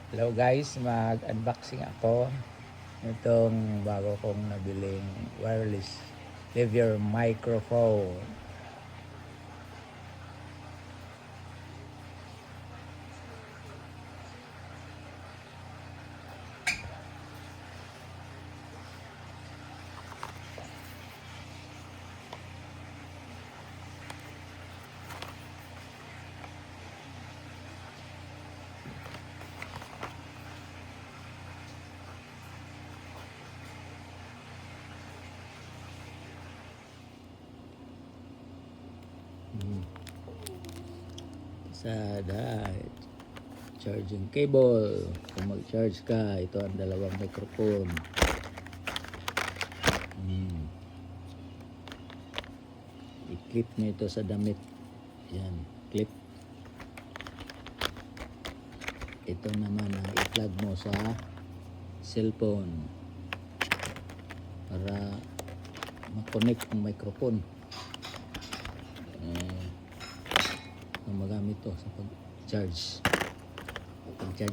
Hello guys, mag-unboxing ako nitong bago kong nabiling wireless lavalier microphone. Sa charging cable, kung mag-charge ka, ito ang dalawang microphone. I-clip mo ito sa damit. Yan, clip. Ito naman i-plug mo sa cellphone para makonect ang microphone. Magamit to sa pag-charge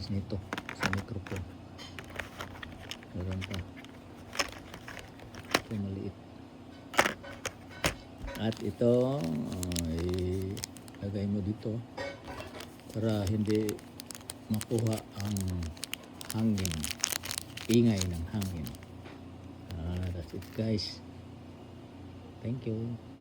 nito sa microphone. Meron pa ito maliit, at ito lagay mo dito para hindi makuha ang ingay ng hangin. That's it guys, thank you.